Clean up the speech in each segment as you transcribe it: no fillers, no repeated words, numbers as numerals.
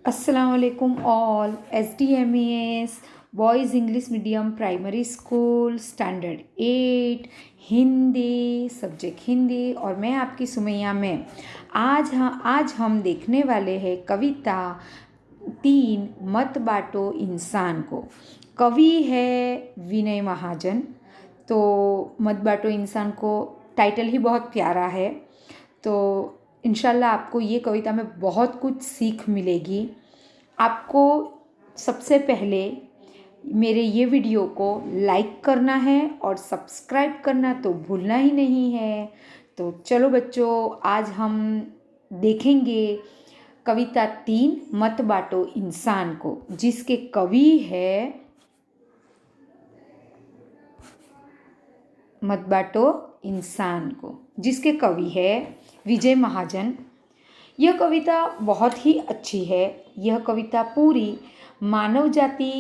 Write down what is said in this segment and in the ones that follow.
Assalamualaikum all. SDMES boys English medium primary school standard 8 Hindi subject Hindi और मैं आपकी Sumaiya ma'am. आज हम देखने वाले हैं कविता 3 मत बांटो इंसान को। कवि है विनय महाजन। तो मत बांटो इंसान को टाइटल ही बहुत प्यारा है। तो इंशाल्लाह आपको ये कविता में बहुत कुछ सीख मिलेगी। आपको सबसे पहले मेरे ये वीडियो को लाइक करना है और सब्सक्राइब करना तो भूलना ही नहीं है। तो चलो बच्चों, आज हम देखेंगे कविता 3 मत बांटो इंसान को, जिसके कवि है मत बांटो इंसान को, जिसके कवि है विजय महाजन। यह कविता बहुत ही अच्छी है। यह कविता पूरी मानव जाति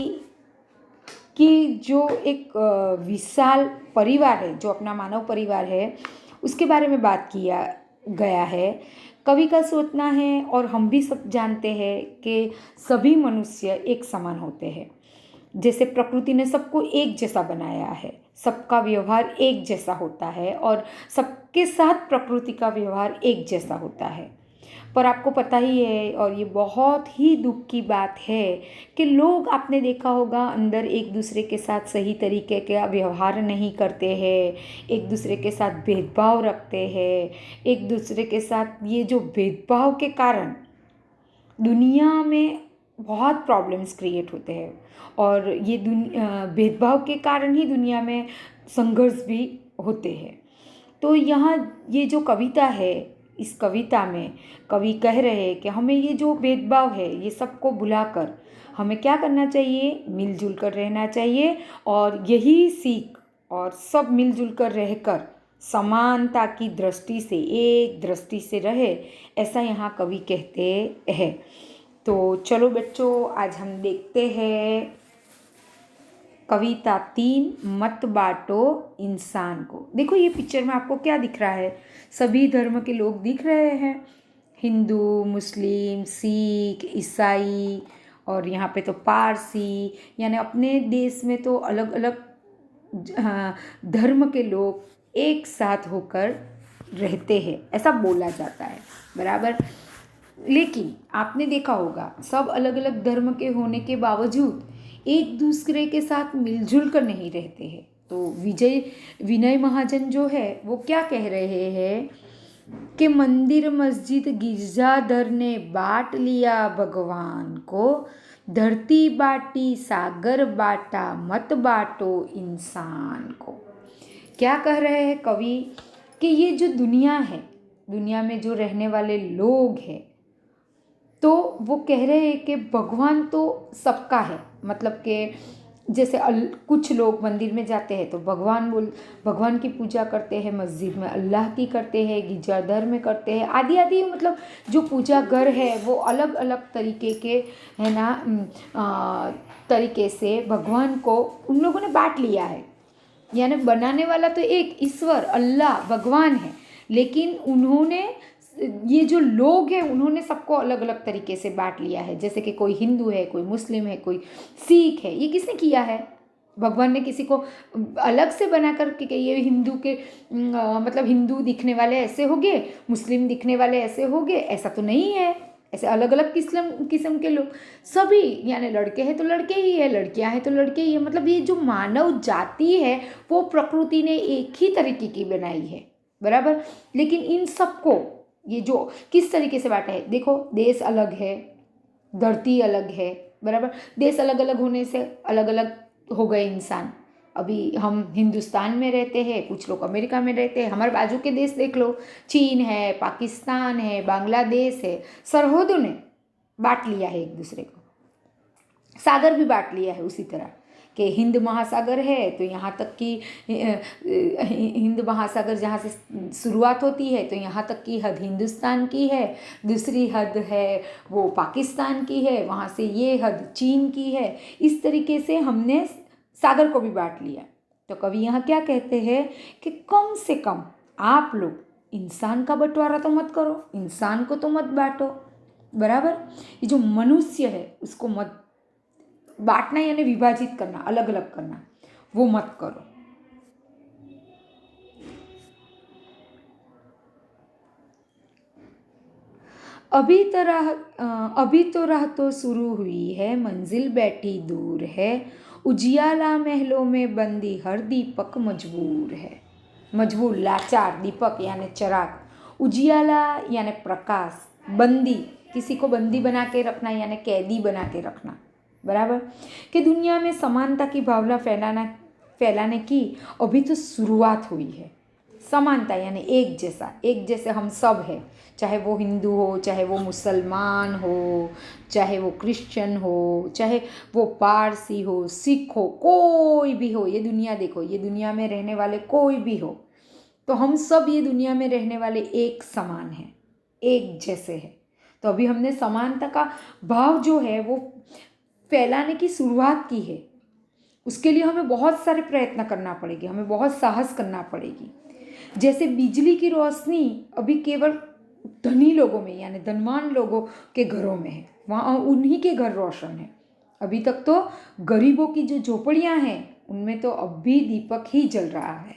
की जो एक विशाल परिवार है, जो अपना मानव परिवार है, उसके बारे में बात किया गया है। कवि का सोचना है, और हम भी सब जानते हैं कि सभी मनुष्य एक समान होते हैं। जैसे प्रकृति ने सबको एक जैसा बनाया है, सबका व्यवहार एक जैसा होता है और सबके साथ प्रकृति का व्यवहार एक जैसा होता है। पर आपको पता ही है, और ये बहुत ही दुख की बात है कि लोग, आपने देखा होगा, अंदर एक दूसरे के साथ सही तरीके का व्यवहार नहीं करते हैं, एक दूसरे के साथ भेदभाव रखते हैं। एक दूसरे के साथ ये जो भेदभाव के कारण दुनिया में बहुत प्रॉब्लम्स क्रिएट होते हैं, और ये भेदभाव के कारण ही दुनिया में संघर्ष भी होते हैं। तो यहाँ ये जो कविता है, इस कविता में कवि कह रहे हैं कि हमें ये जो भेदभाव है, ये सबको भुलाकर हमें क्या करना चाहिए, मिलजुल कर रहना चाहिए। और यही सीख, और सब मिलजुल कर रहकर समानता की दृष्टि से, एक दृष्टि से रहे, ऐसा यहाँ कवि कहते हैं। तो चलो बच्चों, आज हम देखते हैं कविता 3 मत बांटो इंसान को। देखो ये पिक्चर में आपको क्या दिख रहा है, सभी धर्म के लोग दिख रहे हैं, हिंदू, मुस्लिम, सिख, ईसाई, और यहाँ पे तो पारसी। यानी अपने देश में तो अलग अलग धर्म के लोग एक साथ होकर रहते हैं, ऐसा बोला जाता है, बराबर। लेकिन आपने देखा होगा, सब अलग अलग धर्म के होने के बावजूद एक दूसरे के साथ मिलजुल कर नहीं रहते हैं। तो विनय महाजन जो है वो क्या कह रहे हैं कि मंदिर, मस्जिद, गिरजाघर ने बांट लिया भगवान को, धरती बांटी, सागर बांटा, मत बांटो इंसान को। क्या कह रहे हैं कवि कि ये जो दुनिया है, दुनिया में जो रहने वाले लोग हैं, तो वो कह रहे हैं कि भगवान तो सबका है। मतलब कि जैसे कुछ लोग मंदिर में जाते हैं तो भगवान की पूजा करते हैं, मस्जिद में अल्लाह की करते हैं, गिरजाघर में करते हैं, आदि आदि। मतलब जो पूजा घर है वो अलग अलग तरीके के है ना, तरीके से भगवान को उन लोगों ने बांट लिया है। यानी बनाने वाला तो एक ईश्वर अल्लाह भगवान है, लेकिन उन्होंने, ये जो लोग हैं, उन्होंने सबको अलग अलग तरीके से बांट लिया है। जैसे कि कोई हिंदू है, कोई मुस्लिम है, कोई सिख है। ये किसने किया है? भगवान ने किसी को अलग से बना कर के ये हिंदू के मतलब हिंदू दिखने वाले ऐसे हो गए, मुस्लिम दिखने वाले ऐसे हो गए, ऐसा तो नहीं है। ऐसे अलग अलग किस्म के लोग सभी, यानी लड़के हैं तो लड़के ही है, लड़कियां हैं तो लड़के ही है। मतलब ये जो मानव जाति है वो प्रकृति ने एक ही तरीके की बनाई है, बराबर। लेकिन इन सबको ये जो किस तरीके से बांटा है, देखो, देश अलग है, धरती अलग है, बराबर। देश अलग अलग होने से अलग अलग हो गए इंसान। अभी हम हिंदुस्तान में रहते हैं, कुछ लोग अमेरिका में रहते हैं। हमारे बाजू के देश देख लो, चीन है, पाकिस्तान है, बांग्लादेश है। सरहदों ने बांट लिया है एक दूसरे को, सागर भी बांट लिया है उसी तरह कि हिंद महासागर है तो यहाँ तक कि हिंद महासागर जहाँ से शुरुआत होती है तो यहाँ तक की हद हिंदुस्तान की है, दूसरी हद है वो पाकिस्तान की है, वहाँ से ये हद चीन की है। इस तरीके से हमने सागर को भी बांट लिया। तो कवि यहाँ क्या कहते हैं कि कम से कम आप लोग इंसान का बंटवारा तो मत करो, इंसान को तो मत बांटो। बराबर। ये जो मनुष्य है उसको मत बांटना यानी विभाजित करना, अलग अलग करना, वो मत करो। अभी तो राह तो शुरू हुई है, मंजिल बैठी दूर है, उजियाला महलों में बंदी हर दीपक मजबूर है। मजबूर लाचार, दीपक यानी चराग, उजियाला यानी प्रकाश, बंदी किसी को बंदी बना के रखना यानी कैदी बना के रखना। बराबर कि दुनिया में समानता की भावना फैलाने की अभी तो शुरुआत हुई है। समानता यानी एक जैसा, एक जैसे हम सब हैं, चाहे वो हिंदू हो, चाहे वो मुसलमान हो, चाहे वो क्रिश्चियन हो, चाहे वो पारसी हो, सिख हो, कोई भी हो। ये दुनिया देखो, ये दुनिया में रहने वाले कोई भी हो, तो हम सब ये दुनिया में रहने वाले एक समान हैं, एक जैसे हैं। तो अभी हमने समानता का भाव जो है वो फैलाने की शुरुआत की है। उसके लिए हमें बहुत सारे प्रयत्न करना पड़ेगी, हमें बहुत साहस करना पड़ेगी। जैसे बिजली की रोशनी अभी केवल धनी लोगों में यानी धनवान लोगों के घरों में है, वहाँ उन्हीं के घर रोशन है। अभी तक तो गरीबों की जो झोपड़ियाँ हैं उनमें तो अब भी दीपक ही जल रहा है।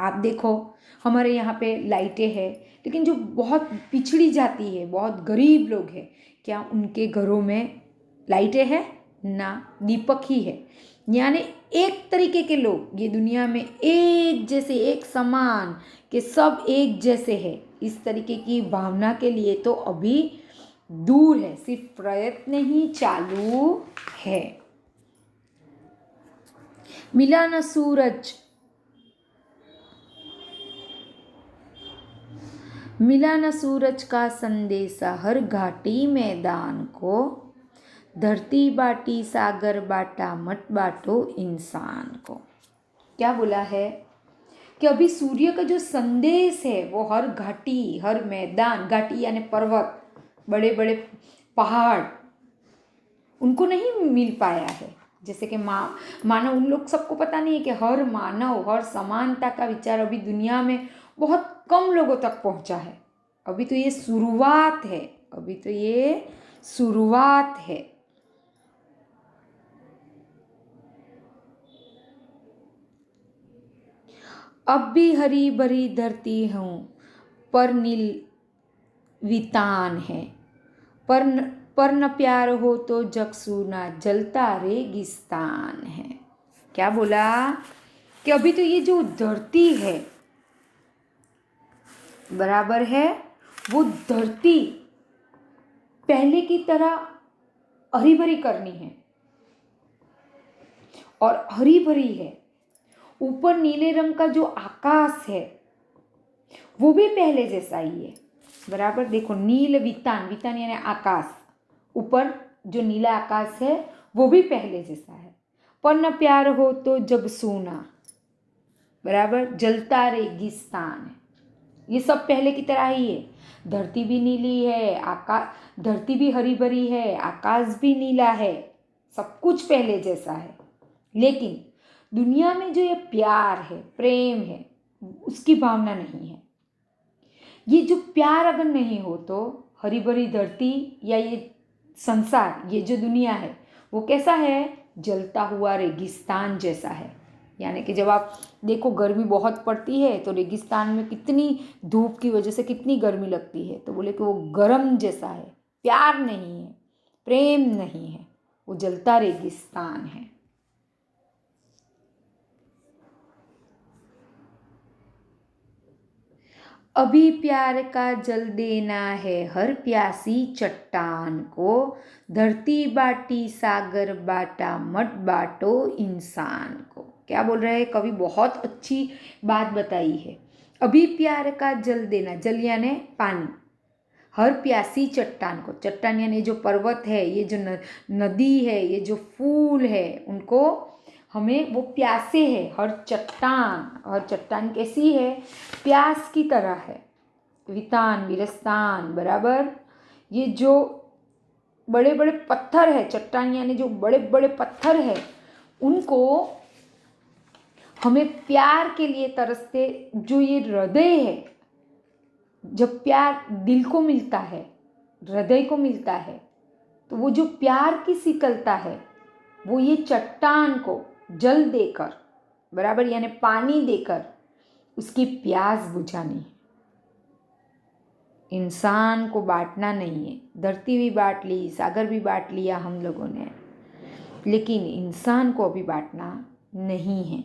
आप देखो हमारे यहाँ पे लाइटें हैं, लेकिन जो बहुत पिछड़ी जाती है, बहुत गरीब लोग हैं, क्या उनके घरों में लाइटें हैं? ना, दीपक ही है। यानी एक तरीके के लोग ये दुनिया में एक जैसे, एक समान, कि सब एक जैसे है, इस तरीके की भावना के लिए तो अभी दूर है, सिर्फ प्रयत्न ही चालू है। मिला न सूरज, मिला न सूरज का संदेशा हर घाटी मैदान को, धरती बाटी सागर बाटा मत बाटो इंसान को। क्या बोला है कि अभी सूर्य का जो संदेश है वो हर घाटी, हर मैदान, घाटी यानी पर्वत, बड़े बड़े पहाड़, उनको नहीं मिल पाया है। जैसे कि मानव, उन लोग सबको पता नहीं है कि हर मानव, हर समानता का विचार अभी दुनिया में बहुत कम लोगों तक पहुंचा है। अभी तो ये शुरुआत है, अभी तो ये शुरुआत है। अब भी हरी भरी धरती हूँ, पर नील वितान है, पर न प्यार हो तो जग सूना, जलता रेगिस्तान है। क्या बोला कि अभी तो ये जो धरती है, बराबर है, वो धरती पहले की तरह हरी भरी करनी है, और हरी भरी है। ऊपर नीले रंग का जो आकाश है वो भी पहले जैसा ही है। बराबर देखो, नील वितान, वितान यानी आकाश, ऊपर जो नीला आकाश है वो भी पहले जैसा है। पर न प्यार हो तो जग सूना, बराबर, जलता रेगिस्तान है। ये सब पहले की तरह ही है। धरती भी नीली है, आकाश, धरती भी हरी भरी है, आकाश भी नीला है, सब कुछ पहले जैसा है। लेकिन दुनिया में जो ये प्यार है, प्रेम है, उसकी भावना नहीं है। ये जो प्यार अगर नहीं हो तो हरी भरी धरती या ये संसार, ये जो दुनिया है वो कैसा है? जलता हुआ रेगिस्तान जैसा है। यानी कि जब आप देखो गर्मी बहुत पड़ती है तो रेगिस्तान में कितनी धूप की वजह से कितनी गर्मी लगती है, तो बोले कि वो गर्म जैसा है, प्यार नहीं है, प्रेम नहीं है, वो जलता रेगिस्तान है। अभी प्यार का जल देना है हर प्यासी चट्टान को, धरती बाटी सागर बाटा मत बाटो इंसान को। क्या बोल रहे हैं कवि? बहुत अच्छी बात बताई है। अभी प्यार का जल देना, जल यानी पानी, हर प्यासी चट्टान को, चट्टान यानी जो पर्वत है, ये जो नदी है, ये जो फूल है, उनको हमें, वो प्यासे है। हर चट्टान कैसी है? प्यास की तरह है। वितान, विरस्तान, बराबर। ये जो बड़े बड़े पत्थर है, चट्टान यानी जो बड़े बड़े पत्थर है, उनको हमें प्यार के लिए तरसते, जो ये हृदय है, जब प्यार दिल को मिलता है, हृदय को मिलता है, तो वो जो प्यार की शीतलता है वो ये चट्टान को जल देकर, बराबर, यानी पानी देकर उसकी प्यास बुझानी है। इंसान को बांटना नहीं है। धरती भी बांट ली, सागर भी बांट लिया हम लोगों ने, लेकिन इंसान को अभी बांटना नहीं है।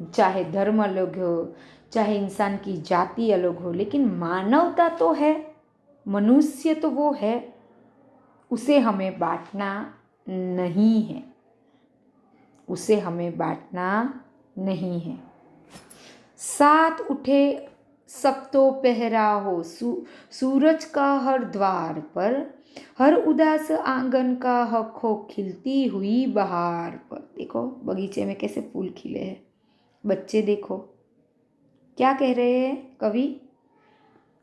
चाहे धर्म अलग हो, चाहे इंसान की जाति अलग हो, लेकिन मानवता तो है, मनुष्य तो वो है, उसे हमें बांटना नहीं है, उसे हमें बांटना नहीं है। साथ उठे सब तो पहरा हो, सूरज का हर द्वार पर, हर उदास आंगन का हक हो खिलती हुई बहार पर। देखो बगीचे में कैसे फूल खिले हैं। बच्चे देखो क्या कह रहे हैं कवि,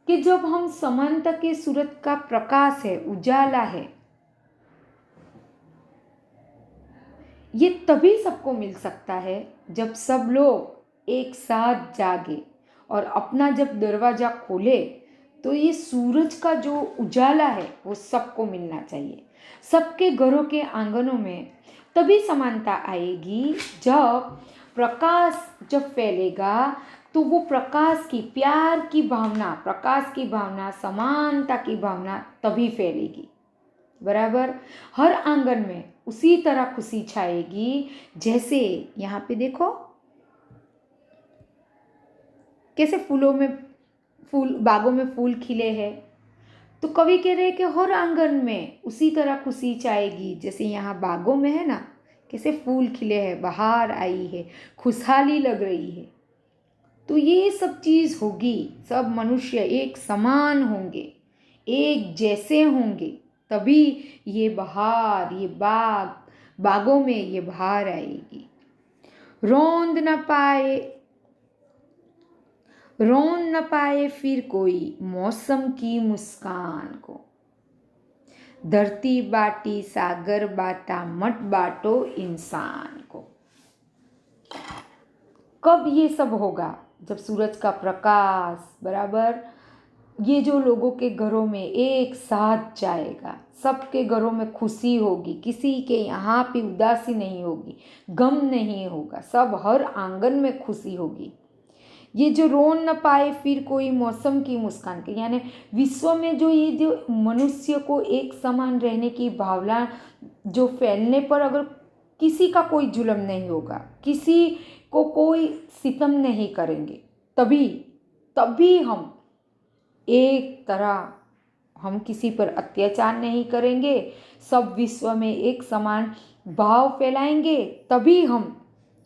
कि जब हम समानता के सूरज का प्रकाश है, उजाला है, ये तभी सबको मिल सकता है जब सब लोग एक साथ जागे और अपना जब दरवाज़ा खोले तो ये सूरज का जो उजाला है वो सबको मिलना चाहिए, सबके घरों के आंगनों में। तभी समानता आएगी। जब प्रकाश जब फैलेगा तो वो प्रकाश की, प्यार की भावना, प्रकाश की भावना, समानता की भावना तभी फैलेगी, बराबर। हर आंगन में उसी तरह खुशी छाएगी। जैसे यहाँ पे देखो कैसे फूलों में, फूल बागों में फूल खिले हैं, तो कवि कह रहे हैं कि हर आंगन में उसी तरह खुशी छाएगी। जैसे यहाँ बागों में है ना, कैसे फूल खिले हैं, बहार आई है, खुशहाली लग रही है। तो ये सब चीज़ होगी, सब मनुष्य एक समान होंगे, एक जैसे होंगे, तभी ये बहार, ये बागों में ये बहार आएगी। रोन न पाए फिर कोई मौसम की मुस्कान को, धरती बाटी सागर बाटा मत बाटो इंसान को। कब ये सब होगा? जब सूरज का प्रकाश, बराबर, ये जो लोगों के घरों में एक साथ जाएगा, सबके घरों में खुशी होगी, किसी के यहाँ पे उदासी नहीं होगी, गम नहीं होगा, सब हर आंगन में खुशी होगी। ये जो रोन न पाए फिर कोई मौसम की मुस्कान के, यानी विश्व में जो ये जो मनुष्य को एक समान रहने की भावना जो फैलने पर अगर किसी का कोई जुल्म नहीं होगा, किसी को कोई सितम नहीं करेंगे, तभी हम एक तरह, हम किसी पर अत्याचार नहीं करेंगे, सब विश्व में एक समान भाव फैलाएंगे, तभी हम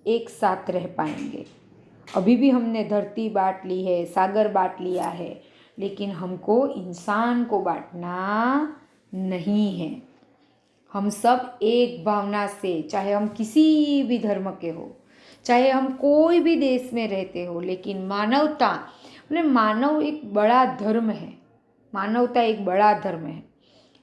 एक साथ रह पाएंगे। अभी भी हमने धरती बांट ली है, सागर बांट लिया है, लेकिन हमको इंसान को बांटना नहीं है। हम सब एक भावना से, चाहे हम किसी भी धर्म के हो, चाहे हम कोई भी देश में रहते हो, लेकिन मानवता, बोले मानव एक बड़ा धर्म है, मानवता एक बड़ा धर्म है।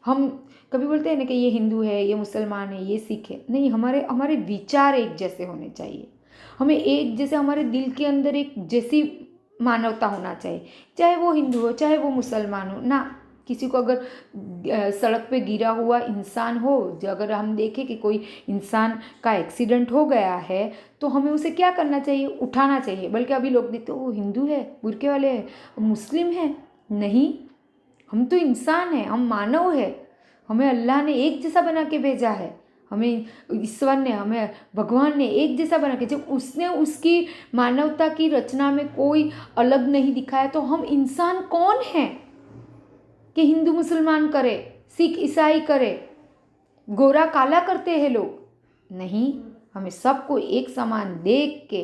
हम कभी बोलते हैं ना कि ये हिंदू है, ये मुसलमान है, ये सिख है, नहीं, हमारे विचार एक जैसे होने चाहिए। हमें एक जैसे, हमारे दिल के अंदर एक जैसी मानवता होना चाहिए, चाहे वो हिंदू हो, चाहे वो मुसलमान हो ना। किसी को अगर सड़क पे गिरा हुआ इंसान हो, जो अगर हम देखें कि कोई इंसान का एक्सीडेंट हो गया है, तो हमें उसे क्या करना चाहिए? उठाना चाहिए। बल्कि अभी लोग देखते वो हिंदू है, बुर्के वाले है, मुस्लिम है, नहीं, हम तो इंसान हैं, हम मानव है, हमें अल्लाह ने एक जैसा बना के भेजा है, हमें ईश्वर ने, हमें भगवान ने एक जैसा बना के, जब उसने उसकी मानवता की रचना में कोई अलग नहीं दिखाया, तो हम इंसान कौन हैं कि हिंदू मुसलमान करे, सिख ईसाई करे, गोरा काला करते हैं लोग? नहीं, हमें सबको एक समान देख के,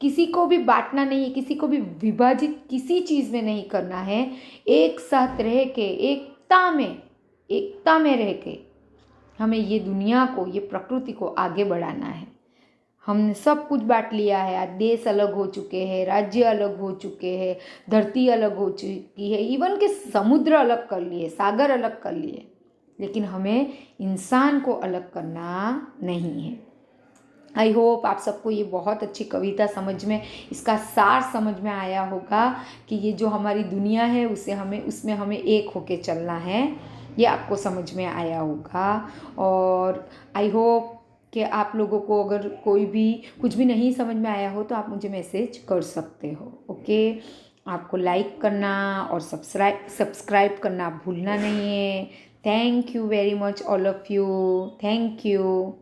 किसी को भी बांटना नहीं है, किसी को भी विभाजित किसी चीज़ में नहीं करना है। एक साथ रह के, एकता में रह के हमें ये दुनिया को, ये प्रकृति को आगे बढ़ाना है। हमने सब कुछ बांट लिया है, आज देश अलग हो चुके हैं, राज्य अलग हो चुके हैं, धरती अलग हो चुकी है, इवन के समुद्र अलग कर लिए, सागर अलग कर लिए, लेकिन हमें इंसान को अलग करना नहीं है। आई होप आप सबको ये बहुत अच्छी कविता समझ में, इसका सार समझ में आया होगा कि ये जो हमारी दुनिया है उसमें हमें एक होके चलना है। ये आपको समझ में आया होगा। और आई होप कि आप लोगों को अगर कोई भी कुछ भी नहीं समझ में आया हो तो आप मुझे मैसेज कर सकते हो। ओके, आपको लाइक करना और सब्सक्राइब करना भूलना नहीं है। Thank you very much all of you. Thank you.